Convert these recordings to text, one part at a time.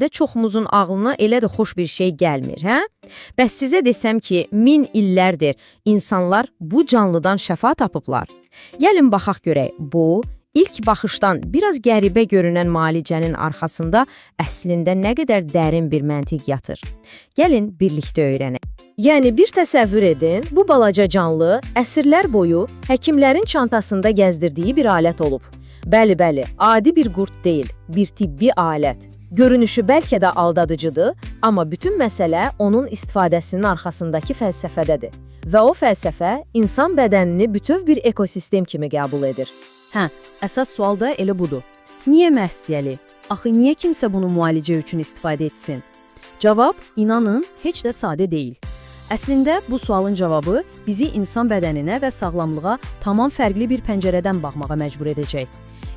də çoxumuzun ağlına elə də xoş bir şey gəlmir, hə? Bəs sizə desəm ki, 1000 illərdir insanlar bu canlıdan şəfa tapıblar. Gəlin baxaq görək, bu ilk baxışdan biraz qəribə görünən müalicənin arxasında əslində nə qədər dərin bir məntiq yatır. Gəlin birlikdə öyrənək. Yəni bir təsəvvür edin, bu balaca canlı əsrlər boyu həkimlərin çantasında gəzdirdiyi bir alət olub. Bəli, adi bir qurd deyil, bir tibbi alət. Görünüşü bəlkə də aldadıcıdır, amma bütün məsələ onun istifadəsinin arxasındakı fəlsəfədədir. Və o fəlsəfə insan bədənini bütöv bir ekosistem kimi qəbul edir. Əsas sual da elə budur. Niyə məhsiyəli? Axı niyə kimsə bunu müalicə üçün istifadə etsin? Cavab, inanın, heç də sadə deyil. Əslində, bu sualın cavabı bizi insan bədəninə və sağlamlığa tamam fərqli bir pəncərədən baxmağa məcbur edəcək.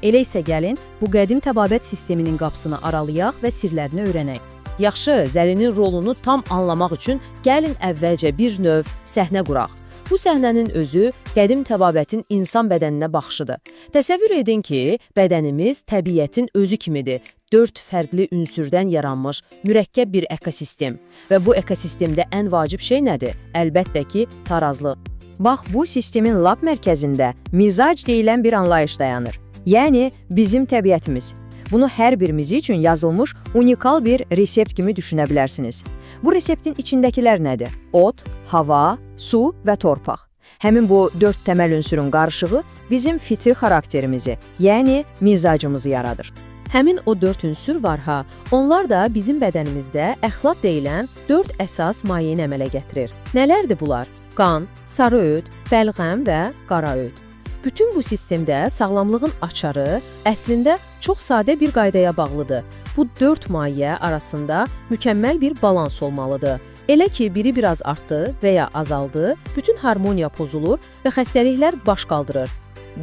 Elə isə gəlin, bu qədim təbabət sisteminin qapısını aralayaq və sirlərini öyrənək. Yaxşı, zəlinin rolunu tam anlamaq üçün gəlin əvvəlcə bir növ səhnə quraq. Bu səhnənin özü qədim təbabətin insan bədəninə baxışıdır. Təsəvvür edin ki, bədənimiz təbiətin özü kimidir. 4 fərqli ünsürdən yaranmış mürəkkəb bir ekosistem. Və bu ekosistemdə ən vacib şey nədir? Əlbəttə ki, tarazlıq. Bax, bu sistemin lap mərkəzində mizac deyilən bir anlayış dayanır. Yəni, bizim təbiətimiz. Bunu hər birimiz üçün yazılmış unikal bir resept kimi düşünə bilərsiniz. Bu reseptin içindəkilər nədir? Ot, hava, su və torpaq. Həmin bu 4 təməl ünsürün qarışığı bizim fitri xarakterimizi, yəni mizacımızı yaradır. Həmin o 4 ünsür var ha, onlar da bizim bədənimizdə əxlaq deyilən 4 əsas mayeyi əmələ gətirir. Nələrdir bunlar? Qan, sarı öd, bəlğəm və qara öd. Bütün bu sistemdə sağlamlığın açarı əslində çox sadə bir qaydaya bağlıdır. Bu 4 maye arasında mükəmməl bir balans olmalıdır. Elə ki, biri biraz artdı və ya azaldı, bütün harmoniya pozulur və xəstəliklər baş qaldırır.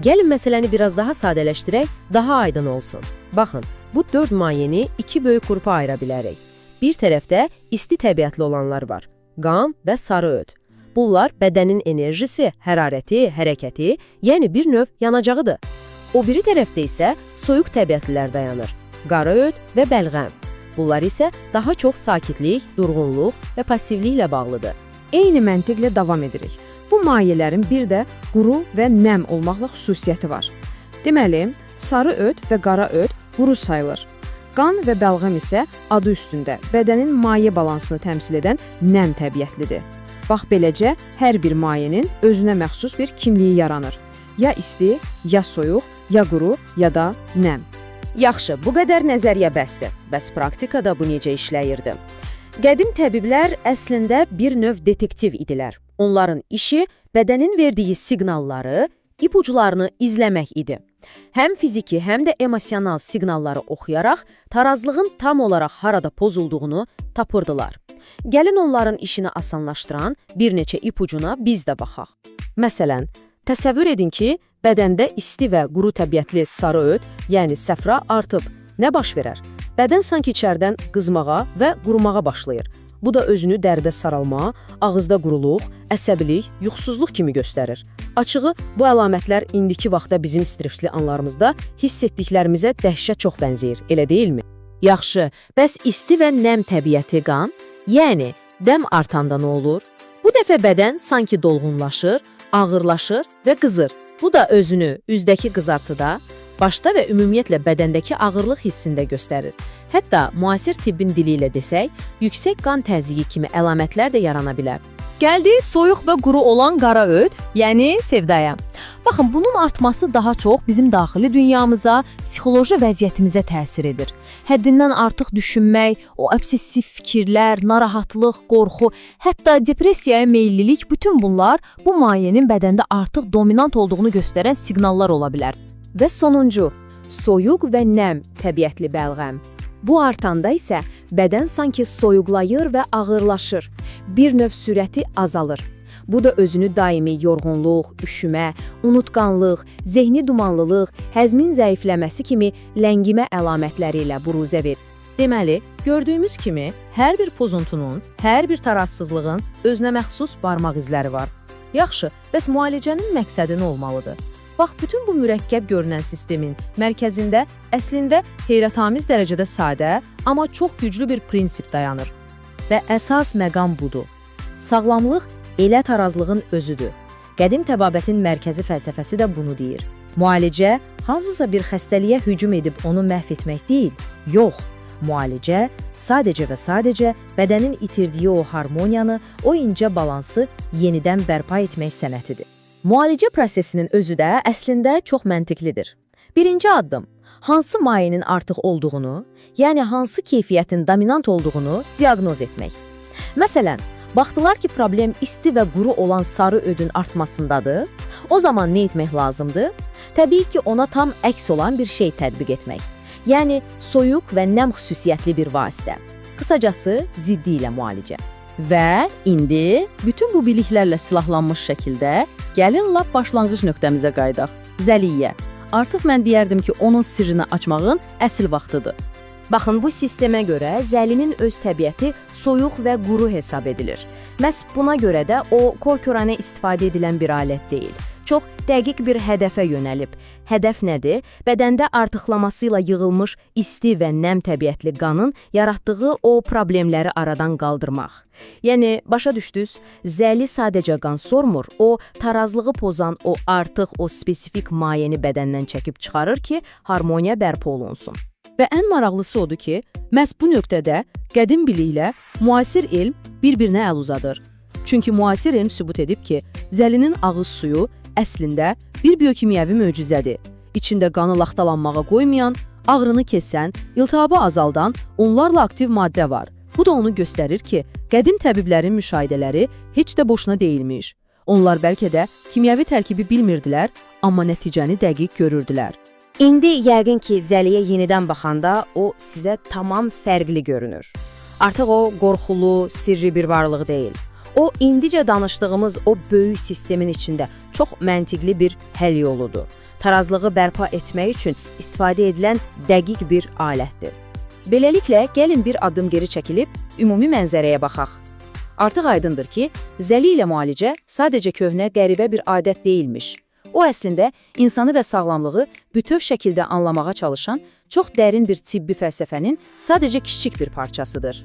Gəlin məsələni biraz daha sadələşdirək, daha aydın olsun. Baxın, bu 4 mayeni 2 böyük qrupa ayıra bilərik. Bir tərəfdə isti təbiətli olanlar var, qan və sarı öd. Bunlar bədənin enerjisi, hərarəti, hərəkəti, yəni bir növ yanacağıdır. O biri tərəfdə isə soyuq təbiətlilər dayanır, qara öd və bəlğəm. Bunlar isə daha çox sakitlik, durğunluq və passivliklə bağlıdır. Eyni məntiqlə davam edirik. Bu mayələrin bir də quru və nəm olmaqla xüsusiyyəti var. Deməli, sarı öd və qara öd quru sayılır. Qan və bəlğəm isə adı üstündə bədənin maye balansını təmsil edən nəm təbiətlidir. Bax, beləcə hər bir mayenin özünə məxsus bir kimliyi yaranır. Ya isti, ya soyuq, ya quru, ya da nəm. Yaxşı, bu qədər nəzəriyyə bəsdir. Bəs praktikada bu necə işləyirdi? Qədim təbiblər əslində bir növ detektiv idilər. Onların işi bədənin verdiyi siqnalları, ipuclarını izləmək idi. Həm fiziki, həm də emosional siqnalları oxuyaraq tarazlığın tam olaraq harada pozulduğunu tapırdılar. Gəlin onların işini asanlaşdıran bir neçə ipucuna biz də baxaq. Məsələn, təsəvvür edin ki, bədəndə isti və quru təbiətli sarı öd, yəni səfra artıb. Nə baş verər? Bədən sanki içərdən qızmağa və qurumağa başlayır. Bu da özünü dərdə saralma, ağızda quruluq, əsəbilik, yuxusuzluq kimi göstərir. Açığı, bu əlamətlər indiki vaxtda bizim stressli anlarımızda hiss etdiklərimizə dəhşət çox bənzəyir, elə deyilmi? Yaxşı, bəs isti və nəm təbiəti qan? Yəni, dəm artanda nə olur? Bu dəfə bədən sanki dolğunlaşır, ağırlaşır və qızır. Bu da özünü üzdəki qızartıda, başda və ümumiyyətlə bədəndəki ağırlıq hissində göstərir. Hətta müasir tibbin dili ilə desək, yüksək qan təzyiqi kimi əlamətlər də yarana bilər. Gəldi soyuq və quru olan qara öd, yəni sevdaya. Baxın, bunun artması daha çox bizim daxili dünyamıza, psixoloji vəziyyətimizə təsir edir. Həddindən artıq düşünmək, o obsessiv fikirlər, narahatlıq, qorxu, hətta depressiyaya meyillilik, bütün bunlar bu mayenin bədəndə artıq dominant olduğunu göstərən siqnallar ola bilər. Və sonuncu, soyuq və nəm təbiətli bəlğəm. Bu artanda isə bədən sanki soyuqlayır və ağırlaşır. Bir növ sürəti azalır. Bu da özünü daimi yorğunluq, üşümə, unutqanlıq, zehni dumanlılıq, həzmin zəifləməsi kimi ləngimə əlamətləri ilə büruzə verir. Deməli, gördüyümüz kimi hər bir pozuntunun, hər bir tarazsızlığın özünə məxsus barmaq izləri var. Yaxşı, bəs müalicənin məqsədi nə olmalıdır? Bax, bütün bu mürəkkəb görünən sistemin mərkəzində əslində heyrətamiz dərəcədə sadə, amma çox güclü bir prinsip dayanır. Və əsas məqam budur. Sağlamlıq elə tarazlığın özüdür. Qədim təbabətin mərkəzi fəlsəfəsi də bunu deyir. Müalicə hansısa bir xəstəliyə hücum edib onu məhv etmək deyil, yox. Müalicə sadəcə və sadəcə bədənin itirdiyi o harmoniyanı, o incə balansı yenidən bərpa etmək sənətidir. Müalicə prosesinin özü də əslində çox məntiqlidir. Birinci addım, hansı mayenin artıq olduğunu, yəni hansı keyfiyyətin dominant olduğunu diaqnoz etmək. Məsələn, baxdılar ki, problem isti və quru olan sarı ödün artmasındadır, o zaman nə etmək lazımdır? Təbii ki, ona tam əks olan bir şey tətbiq etmək. Yəni, soyuq və nəm xüsusiyyətli bir vasitə. Qısacası, ziddi ilə müalicə. Və indi bütün bu biliklərlə silahlanmış şəkildə gəlin lap başlanğıc nöqtəmizə qayıdaq. Zəliyyə. Artıq mən deyərdim ki, onun sirrini açmağın əsl vaxtıdır. Baxın, bu sistemə görə zəlinin öz təbiəti soyuq və quru hesab edilir. Məhz buna görə də o kor-koranə istifadə edilən bir alət deyil. Çox dəqiq bir hədəfə yönəlib. Hədəf nədir? Bədəndə artıqlaması ilə yığılmış isti və nəm təbiətli qanın yaratdığı o problemləri aradan qaldırmaq. Yəni, başa düşdünüz, zəli sadəcə qan sormur, o tarazlığı pozan o artıq o spesifik mayeni bədəndən çəkib çıxarır ki, harmoniya bərpa olunsun. Və ən maraqlısı odur ki, məhz bu nöqtədə qədim biliklə müasir elm bir-birinə əl uzadır. Çünki müasir elm sübut edib ki, zəlinin ağız suyu əslində bir biokimyəvi möcüzədir. İçində qanı laxtalanmağa qoymayan, ağrını kəsən, iltihabı azaldan onlarla aktiv maddə var. Bu da onu göstərir ki, qədim təbiblərin müşahidələri heç də boşuna deyilmiş. Onlar bəlkə də kimyəvi tərkibi bilmirdilər, amma nəticəni dəqiq görürdülər. İndi yəqin ki, zəliyə yenidən baxanda o sizə tamam fərqli görünür. Artıq o qorxulu, sirri bir varlıq deyil. O, indicə danışdığımız o böyük sistemin içində çox məntiqli bir həll yoludur. Tarazlığı bərpa etmək üçün istifadə edilən dəqiq bir alətdir. Beləliklə, gəlin bir addım geri çəkilib, ümumi mənzərəyə baxaq. Artıq aydındır ki, zəli ilə müalicə sadəcə köhnə, qəribə bir adət deyilmiş. O, əslində, insanı və sağlamlığı bütöv şəkildə anlamağa çalışan çox dərin bir tibbi fəlsəfənin sadəcə kiçik bir parçasıdır.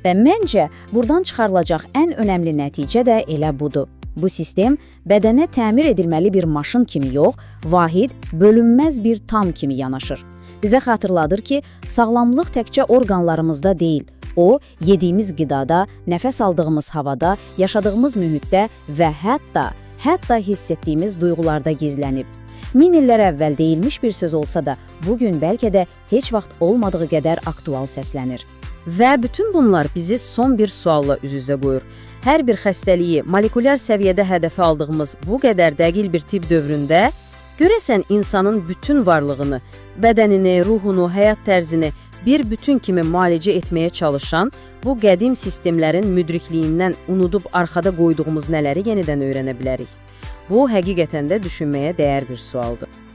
Və məncə, buradan çıxarılacaq ən önəmli nəticə də elə budur. Bu sistem bədənə təmir edilməli bir maşın kimi yox, vahid, bölünməz bir tam kimi yanaşır. Bizə xatırladır ki, sağlamlıq təkcə orqanlarımızda deyil, o, yediyimiz qidada, nəfəs aldığımız havada, yaşadığımız mühitdə və hətta hiss etdiyimiz duyğularda gizlənib. 1000 illər əvvəl deyilmiş bir söz olsa da, bugün bəlkə də heç vaxt olmadığı qədər aktual səslənir. Və bütün bunlar bizi son bir sualla üz-üzə qoyur. Hər bir xəstəliyi molekulyar səviyyədə hədəfə aldığımız bu qədər dəqiq bir tibb dövründə, görəsən insanın bütün varlığını, bədənini, ruhunu, həyat tərzini bir bütün kimi müalicə etməyə çalışan bu qədim sistemlərin müdrikliyindən unudub arxada qoyduğumuz nələri yenidən öyrənə bilərik? Bu, həqiqətən də düşünməyə dəyər bir sualdır.